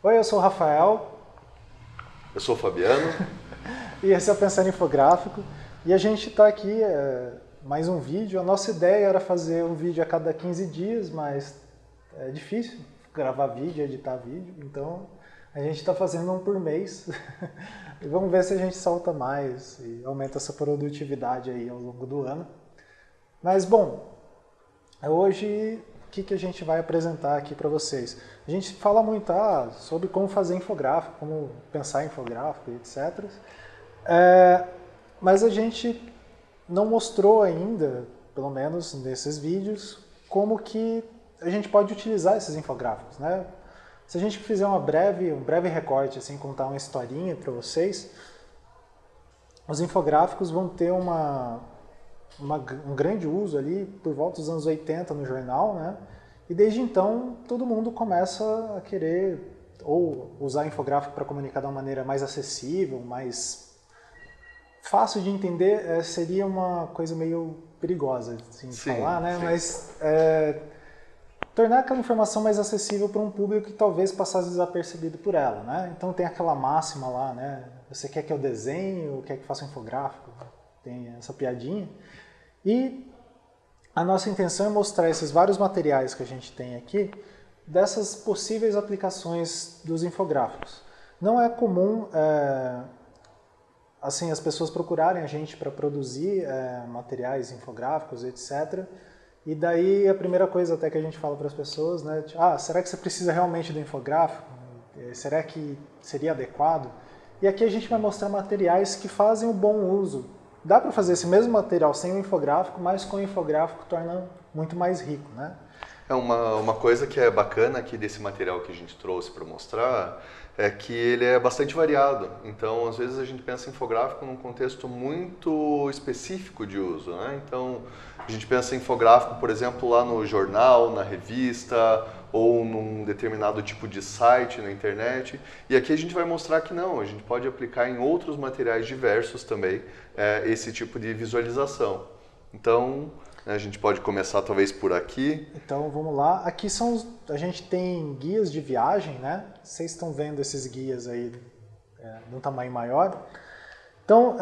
Oi, eu sou o Rafael Eu sou o Fabiano. e esse é o Pensando Infográfico. E a gente está aqui, mais um vídeo. A nossa ideia era fazer um vídeo a cada 15 dias, mas é difícil gravar vídeo, editar vídeo. Então a gente está fazendo um por mês. E vamos ver se a gente solta mais e aumenta essa produtividade aí ao longo do ano. Mas bom, hoje o que a gente vai apresentar aqui para vocês? A gente fala muito sobre como fazer infográfico, como pensar em infográfico, etc. Mas a gente não mostrou ainda, pelo menos nesses vídeos, como que a gente pode utilizar esses infográficos, né? Se a gente fizer um breve recorte, assim, contar uma historinha para vocês, os infográficos vão ter um grande uso ali por volta dos anos 80 no jornal, né? E desde então todo mundo começa a querer ou usar infográfico para comunicar de uma maneira mais acessível, mais fácil de entender. Seria uma coisa meio perigosa assim, de falar, né? Sim. Mas tornar aquela informação mais acessível para um público que talvez passasse desapercebido por ela, né? Então tem aquela máxima lá, né? Você quer que eu desenhe ou quer que faça um infográfico? Tem essa piadinha. E a nossa intenção é mostrar esses vários materiais que a gente tem aqui, dessas possíveis aplicações dos infográficos. Não é comum assim, as pessoas procurarem a gente para produzir materiais infográficos, etc. E daí a primeira coisa até que a gente fala para as pessoas, né? Será que você precisa realmente do infográfico? Será que seria adequado? E aqui a gente vai mostrar materiais que fazem um bom uso. Dá para fazer esse mesmo material sem o infográfico, mas com o infográfico torna muito mais rico, né? Uma coisa que é bacana aqui desse material que a gente trouxe para mostrar é que ele é bastante variado. Então, às vezes a gente pensa em infográfico num contexto muito específico de uso, né? Então, a gente pensa em infográfico, por exemplo, lá no jornal, na revista ou num determinado tipo de site na internet. E aqui a gente vai mostrar que não, a gente pode aplicar em outros materiais diversos também esse tipo de visualização. Então, a gente pode começar talvez por aqui. Então vamos lá. Aqui a gente tem guias de viagem, né? Vocês estão vendo esses guias aí num tamanho maior. Então,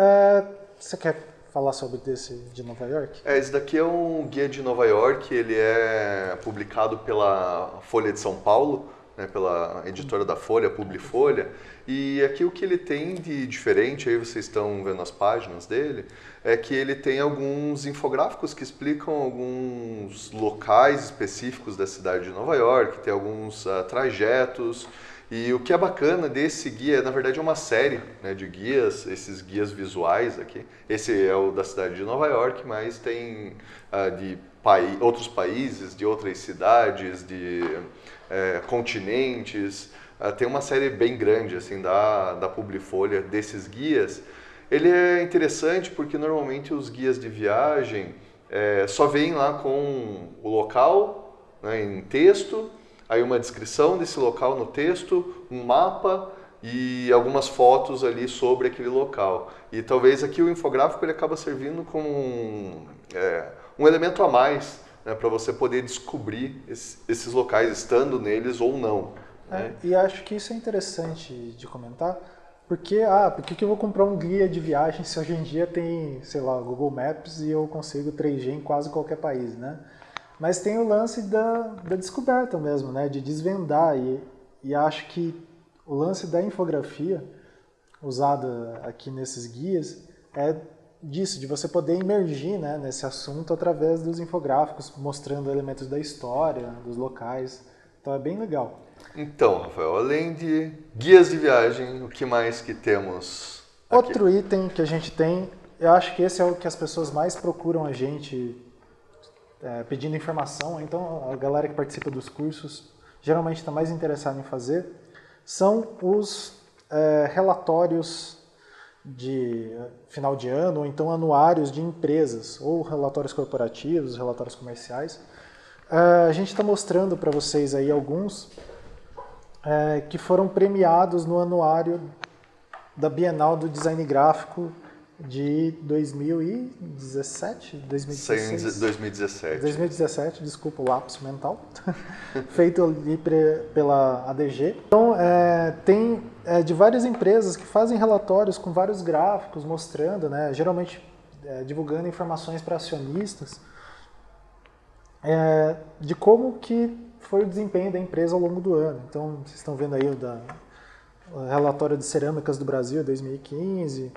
você quer falar sobre esse de Nova York? Esse daqui é um guia de Nova York, ele é publicado pela Folha de São Paulo, né, pela editora da Folha, Publifolha. E aqui o que ele tem de diferente, aí vocês estão vendo as páginas dele, é que ele tem alguns infográficos que explicam alguns locais específicos da cidade de Nova York, tem alguns trajetos. E o que é bacana desse guia, na verdade é uma série, né, de guias, esses guias visuais aqui. Esse é o da cidade de Nova York, mas tem de outros países, de outras cidades, de continentes. Tem uma série bem grande assim da Publifolha desses guias. Ele é interessante porque normalmente os guias de viagem só vêm lá com o local, né, em texto, aí uma descrição desse local no texto, um mapa e algumas fotos ali sobre aquele local. E talvez aqui o infográfico ele acaba servindo como um elemento a mais, né, para você poder descobrir esses locais estando neles ou não. Né? E acho que isso é interessante de comentar, porque por que eu vou comprar um guia de viagem se hoje em dia tem, sei lá, Google Maps e eu consigo 3G em quase qualquer país, né? Mas tem o lance da descoberta mesmo, né? De desvendar, e acho que o lance da infografia usada aqui nesses guias é disso, de você poder imergir, né, nesse assunto através dos infográficos, mostrando elementos da história, dos locais. Então é bem legal. Então, Rafael, além de guias de viagem, o que mais que temos aqui? Outro item que a gente tem, eu acho que esse é o que as pessoas mais procuram a gente pedindo informação, então a galera que participa dos cursos geralmente está mais interessada em fazer, são os relatórios de final de ano, ou então anuários de empresas, ou relatórios corporativos, relatórios comerciais. A gente está mostrando para vocês aí alguns que foram premiados no anuário da Bienal do Design Gráfico de 2017, 2016? 2017. 2017, desculpa o lapso mental, feito ali pela ADG. Então, tem de várias empresas que fazem relatórios com vários gráficos mostrando, né, geralmente divulgando informações para acionistas, de como que foi o desempenho da empresa ao longo do ano. Então, vocês estão vendo aí o relatório de cerâmicas do Brasil 2015,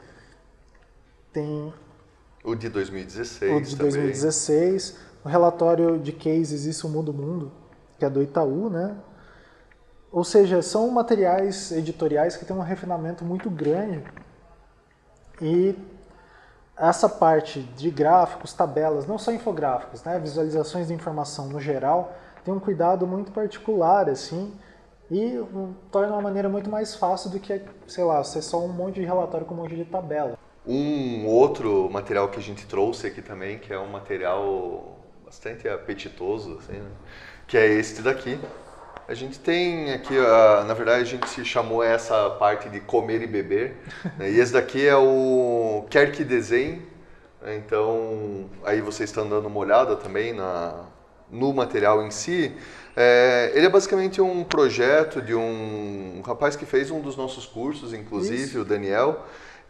tem o de 2016 o de 2016, o relatório de cases Isso Muda o Mundo, que é do Itaú, né? Ou seja, são materiais editoriais que têm um refinamento muito grande e essa parte de gráficos, tabelas, não só infográficos, né? Visualizações de informação no geral, tem um cuidado muito particular, assim, e torna uma maneira muito mais fácil do que, sei lá, ser só um monte de relatório com um monte de tabela. Um outro material que a gente trouxe aqui também, que é um material bastante apetitoso, assim, né? Que é este daqui. A gente tem aqui, na verdade a gente chamou essa parte de comer e beber, né? E esse daqui é o Quer Que Desenhe, né? Então aí vocês estão dando uma olhada também no material em si. Ele é basicamente um projeto de um rapaz que fez um dos nossos cursos, inclusive, Isso. o Daniel,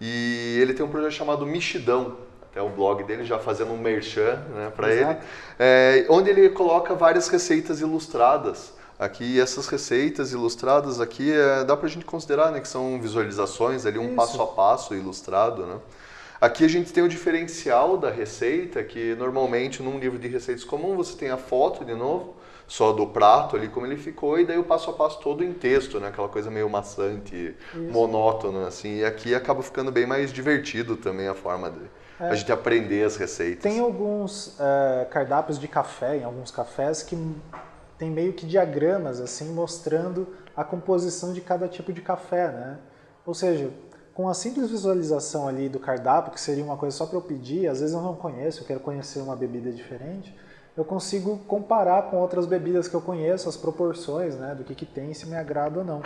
e ele tem um projeto chamado Mexidão, até o blog dele, já fazendo um merchan, né, para ele, onde ele coloca várias receitas ilustradas. Aqui, essas receitas ilustradas aqui, dá pra gente considerar, né, que são visualizações ali, um passo a passo ilustrado, né? Aqui a gente tem o diferencial da receita, que normalmente num livro de receitas comum você tem a foto de novo, só do prato ali como ele ficou, e daí o passo a passo todo em texto, né? Aquela coisa meio maçante, monótona, assim. E aqui acaba ficando bem mais divertido também a forma de a gente aprender as receitas. Tem alguns cardápios de café, em alguns cafés, que tem meio que diagramas, assim, mostrando a composição de cada tipo de café, né? Ou seja, com a simples visualização ali do cardápio, que seria uma coisa só para eu pedir, às vezes eu não conheço, eu quero conhecer uma bebida diferente, eu consigo comparar com outras bebidas que eu conheço, as proporções, né, do que tem, se me agrada ou não.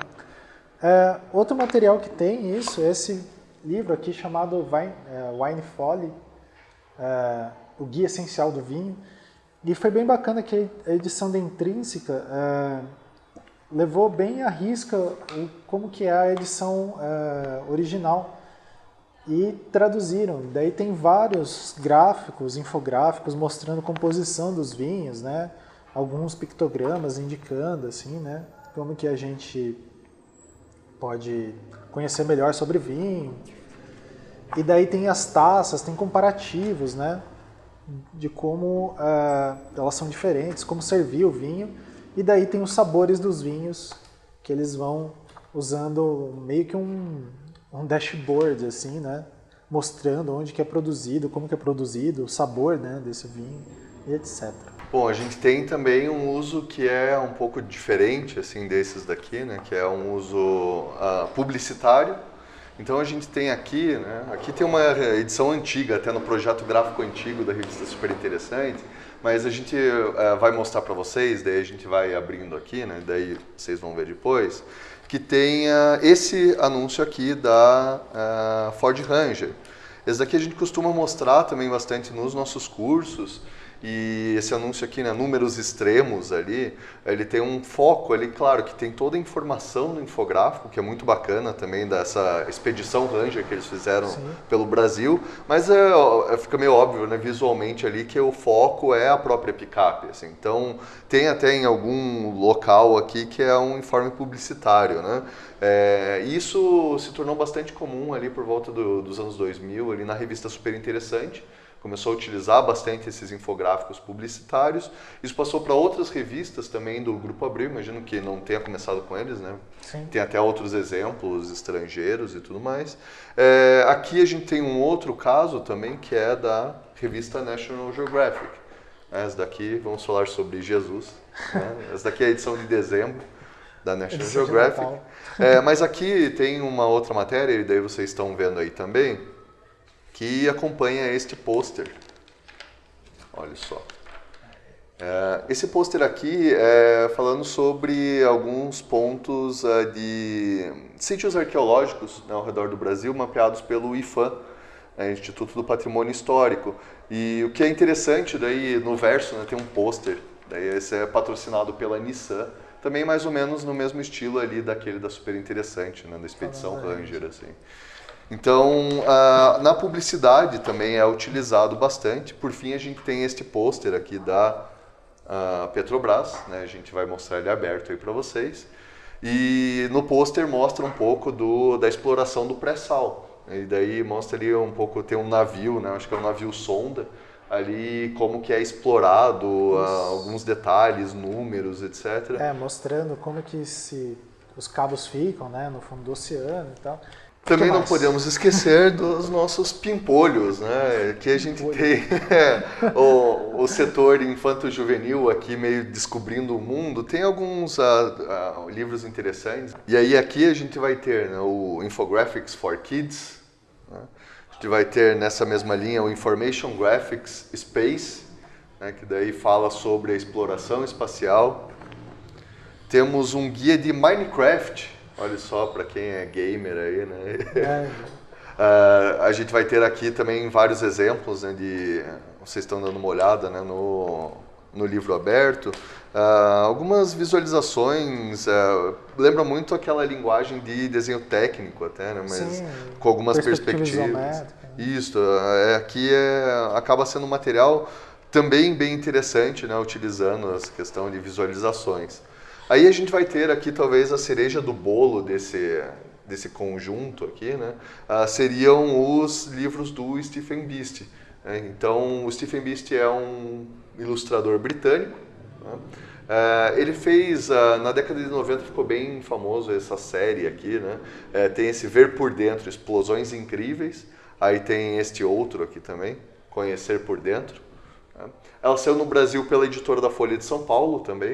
Outro material que tem isso, esse livro aqui chamado Wine Folly, o Guia Essencial do Vinho, e foi bem bacana que a edição da Intrínseca levou bem à risca como que é a edição original e traduziram. Daí tem vários gráficos, infográficos mostrando a composição dos vinhos, né? Alguns pictogramas indicando assim, né? Como que a gente pode conhecer melhor sobre vinho. E daí tem as taças, tem comparativos, né? De como elas são diferentes, como servir o vinho. E daí tem os sabores dos vinhos que eles vão usando meio que um dashboard, assim, né? Mostrando onde que é produzido, como que é produzido, o sabor, né, desse vinho e etc. Bom, a gente tem também um uso que é um pouco diferente, assim, desses daqui, né? Que é um uso publicitário. Então a gente tem aqui, né? Aqui tem uma edição antiga, até no projeto gráfico antigo da revista Super Interessante, mas a gente vai mostrar para vocês, daí a gente vai abrindo aqui, né? Daí vocês vão ver depois, que tem esse anúncio aqui da Ford Ranger. Esse daqui a gente costuma mostrar também bastante nos nossos cursos. E esse anúncio aqui, né, números extremos ali, ele tem um foco ali, claro, que tem toda a informação do infográfico, que é muito bacana também, dessa expedição Ranger que eles fizeram pelo Brasil, mas fica meio óbvio, né, visualmente ali, que o foco é a própria picape, assim. Então, tem até em algum local aqui que é um informe publicitário, né? Isso se tornou bastante comum ali por volta dos anos 2000, ali na revista Super Interessante. Começou a utilizar bastante esses infográficos publicitários. Isso passou para outras revistas também do Grupo Abril, imagino que não tenha começado com eles, né? Sim. Tem até outros exemplos estrangeiros e tudo mais. Aqui a gente tem um outro caso também, que é da revista National Geographic. Essa daqui, vamos falar sobre Jesus. Né? Essa daqui é a edição de dezembro da National Geographic. Mas aqui tem uma outra matéria, e daí vocês estão vendo aí também, que acompanha este pôster. Olha só. Esse pôster aqui é falando sobre alguns pontos de sítios arqueológicos, né, ao redor do Brasil, mapeados pelo IPHAN. né, Instituto do Patrimônio Histórico. E o que é interessante, daí no verso, né, tem um pôster, daí esse é patrocinado pela Nissan, também mais ou menos no mesmo estilo ali daquele da Super Interessante, né, da Expedição Ranger, assim. Então, na publicidade também é utilizado bastante. Por fim, a gente tem este pôster aqui da Petrobras, né? A gente vai mostrar ele aberto aí para vocês. E no pôster mostra um pouco da exploração do pré-sal. E daí mostra ali um pouco, tem um navio, né? Acho que é um navio sonda, ali como que é explorado, alguns detalhes, números, etc. Mostrando como que os cabos ficam, né, no fundo do oceano e tal. Também não podemos esquecer dos nossos pimpolhos, né? Que a gente tem o setor infanto-juvenil aqui meio descobrindo o mundo. Tem alguns livros interessantes. E aí aqui a gente vai ter, né, o Infographics for Kids. Né? A gente vai ter nessa mesma linha o Information Graphics Space, né, que daí fala sobre a exploração espacial. Temos um guia de Minecraft. Olha só, para quem é gamer aí, né? A gente vai ter aqui também vários exemplos, né, vocês estão dando uma olhada, né, no livro aberto. Algumas visualizações, lembra muito aquela linguagem de desenho técnico até, né, mas sim, com algumas perspectivas. Isso, aqui acaba sendo um material também bem interessante, né, utilizando essa questão de visualizações. Aí a gente vai ter aqui talvez a cereja do bolo desse conjunto aqui, né? Seriam os livros do Stephen Beast. Né? Então, o Stephen Beast é um ilustrador britânico. Né? Ele fez, na década de 90 ficou bem famoso essa série aqui, né? Tem esse Ver por Dentro, Explosões Incríveis. Aí tem este outro aqui também, Conhecer por Dentro. Né? Ela saiu no Brasil pela editora da Folha de São Paulo também.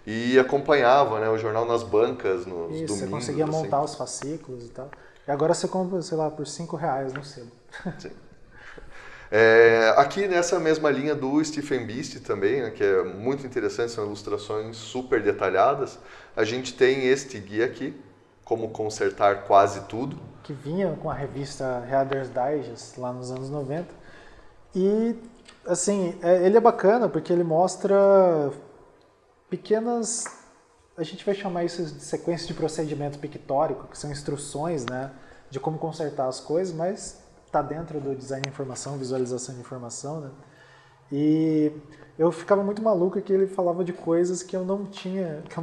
E acompanhava, né, o jornal nas bancas, nos domingos. Você conseguia montar os fascículos e tal. E agora você compra, sei lá, por R$5 no sebo. Sim. Aqui nessa mesma linha do Stephen Beast também, né, que é muito interessante, são ilustrações super detalhadas, a gente tem este guia aqui, Como Consertar Quase Tudo. Que vinha com a revista Reader's Digest lá nos anos 90. E, assim, ele é bacana porque ele mostra pequenas, a gente vai chamar isso de sequência de procedimento pictórico, que são instruções, né, de como consertar as coisas, mas está dentro do design de informação, visualização de informação, né? E eu ficava muito maluco que ele falava de coisas que eu não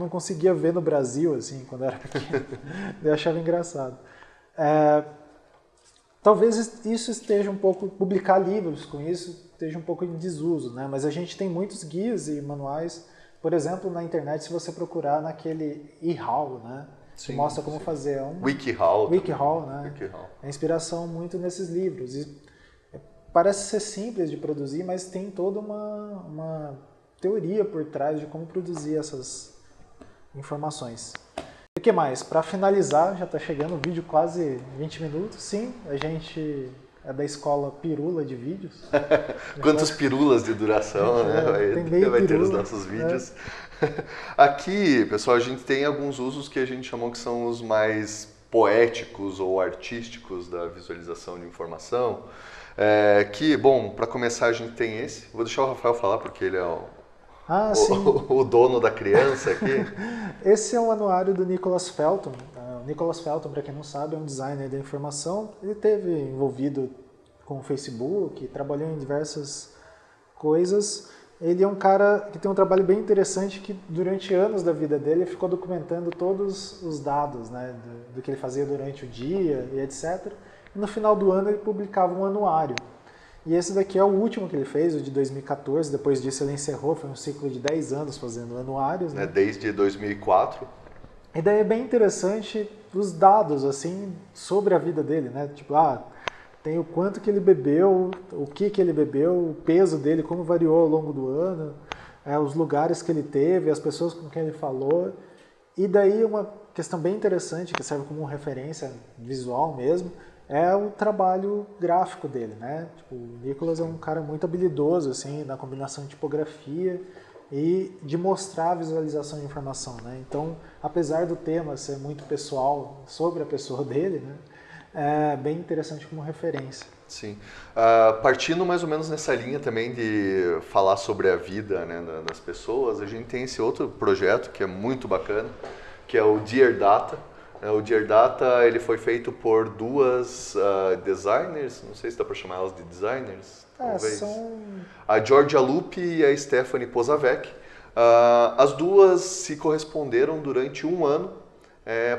conseguia ver no Brasil, assim, quando eu era pequeno. Eu achava engraçado. Talvez isso esteja um pouco, publicar livros com isso, esteja um pouco em desuso, né? Mas a gente tem muitos guias e manuais. Por exemplo, na internet, se você procurar naquele eHow, né, que mostra como fazer WikiHow, né? WikiHow. É inspiração muito nesses livros. E parece ser simples de produzir, mas tem toda uma teoria por trás de como produzir essas informações. E o que mais? Para finalizar, já está chegando o vídeo quase 20 minutos. Sim, a gente é da escola Pirula de vídeos. Quantas pirulas de duração, né? Vai ter os nossos vídeos. Aqui, pessoal, a gente tem alguns usos que a gente chamou que são os mais poéticos ou artísticos da visualização de informação. Bom, para começar a gente tem esse. Vou deixar o Rafael falar porque ele é o dono da criança aqui. Esse é o anuário do Nicholas Felton. O Nicholas Felton, para quem não sabe, é um designer da informação. Ele esteve envolvido com o Facebook, trabalhou em diversas coisas. Ele é um cara que tem um trabalho bem interessante que durante anos da vida dele ele ficou documentando todos os dados, né, do que ele fazia durante o dia e etc. E no final do ano ele publicava um anuário. E esse daqui é o último que ele fez, o de 2014. Depois disso ele encerrou, foi um ciclo de 10 anos fazendo anuários. Né? Desde 2004. E daí é bem interessante os dados, assim, sobre a vida dele, né? Tipo, tem o quanto que ele bebeu, o que ele bebeu, o peso dele, como variou ao longo do ano, os lugares que ele teve, as pessoas com quem ele falou. E daí uma questão bem interessante, que serve como referência visual mesmo, é o trabalho gráfico dele, né? Tipo, o Nicholas é um cara muito habilidoso, assim, na combinação de tipografia e de mostrar a visualização de informação, né? Então, apesar do tema ser muito pessoal sobre a pessoa dele, né, é bem interessante como referência. Sim. Partindo mais ou menos nessa linha também de falar sobre a vida, né, das pessoas, a gente tem esse outro projeto que é muito bacana, que é o Dear Data. O Dear Data ele foi feito por duas designers, não sei se dá para chamar elas de designers, talvez. A Georgia Lupi e a Stephanie Posavec. As duas se corresponderam durante um ano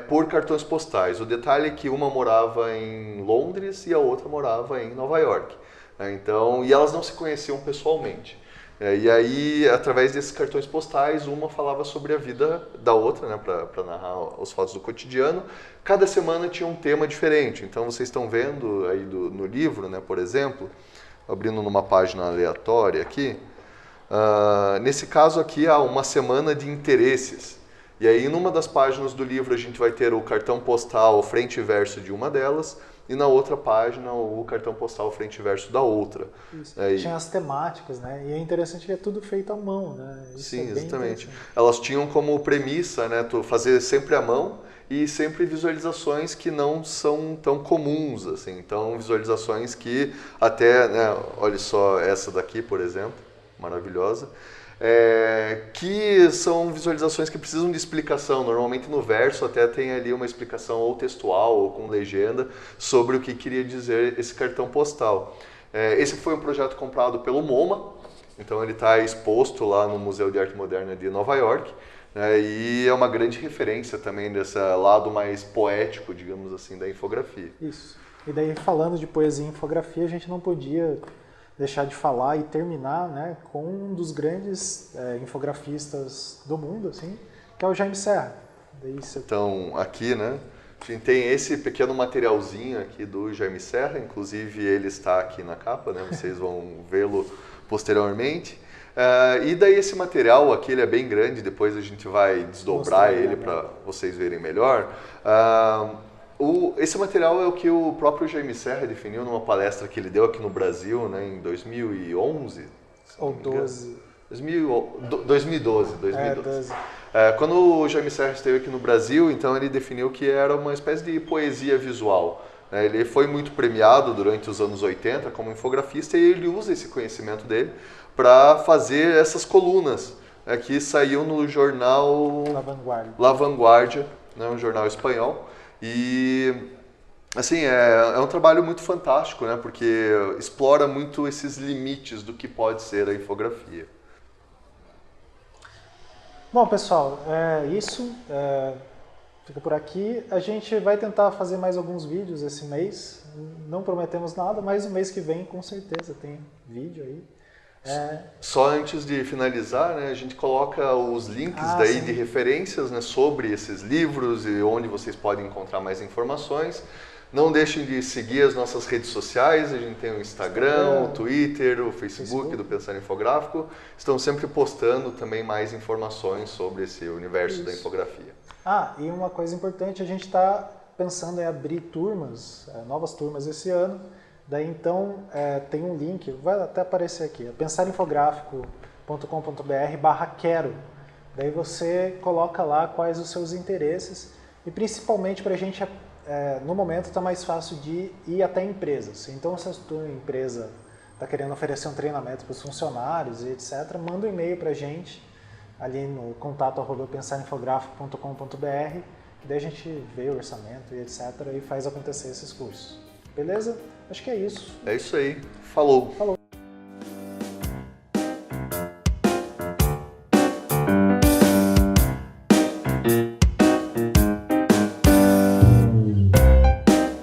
por cartões postais. O detalhe é que uma morava em Londres e a outra morava em Nova York. Então, e elas não se conheciam pessoalmente. E aí, através desses cartões postais, uma falava sobre a vida da outra, né, para narrar os fatos do cotidiano. Cada semana tinha um tema diferente. Então, vocês estão vendo aí no livro, né, por exemplo, abrindo numa página aleatória aqui, nesse caso aqui há uma semana de interesses. E aí, numa das páginas do livro, a gente vai ter o cartão postal frente e verso de uma delas, e na outra página, o cartão postal frente e verso da outra. Isso. Tinha as temáticas, né? E é interessante que é tudo feito à mão, né? Isso sim, exatamente. Elas tinham como premissa, né, fazer sempre à mão e sempre visualizações que não são tão comuns, assim. Então, visualizações que até, né, olha só essa daqui, por exemplo, maravilhosa. Que são visualizações que precisam de explicação. Normalmente no verso até tem ali uma explicação ou textual ou com legenda sobre o que queria dizer esse cartão postal. Esse foi um projeto comprado pelo MoMA, então ele está exposto lá no Museu de Arte Moderna de Nova York, né, e é uma grande referência também desse lado mais poético, digamos assim, da infografia. Isso. E daí, falando de poesia e infografia, a gente não podia deixar de falar e terminar, né, com um dos grandes infografistas do mundo, assim, que é o Jaime Serra. Então, aqui, né, a gente tem esse pequeno materialzinho aqui do Jaime Serra, inclusive ele está aqui na capa, né, vocês vão vê-lo posteriormente. E daí esse material aqui, ele é bem grande, depois a gente vai desdobrar ele para vocês verem melhor. Esse material é o que o próprio Jaime Serra definiu numa palestra que ele deu aqui no Brasil, né, em 2011. Ou 12. 2012. Quando o Jaime Serra esteve aqui no Brasil, então ele definiu que era uma espécie de poesia visual. Ele foi muito premiado durante os anos 80 como infografista e ele usa esse conhecimento dele para fazer essas colunas que saíam no jornal La Vanguardia, né, um jornal espanhol. E, assim, é um trabalho muito fantástico, né? Porque explora muito esses limites do que pode ser a infografia. Bom, pessoal, isso. Fica por aqui. A gente vai tentar fazer mais alguns vídeos esse mês. Não prometemos nada, mas o mês que vem, com certeza, tem vídeo aí. Só antes de finalizar, né, a gente coloca os links daí de referências, né, sobre esses livros e onde vocês podem encontrar mais informações. Não deixem de seguir as nossas redes sociais, a gente tem o Instagram, o Twitter, o Facebook do Pensar Infográfico. Estão sempre postando também mais informações sobre esse universo da infografia. E uma coisa importante, a gente está pensando em abrir turmas, novas turmas esse ano. Daí então tem um link, vai até aparecer aqui, pensarinfográfico.com.br/quero. Daí você coloca lá quais os seus interesses e principalmente para a gente, no momento, está mais fácil de ir até empresas. Então se a sua empresa está querendo oferecer um treinamento para os funcionários e etc., manda um e-mail para a gente ali no contato@pensarinfográfico.com.br, daí a gente vê o orçamento e etc. e faz acontecer esses cursos. Beleza? Acho que é isso. É isso aí. Falou.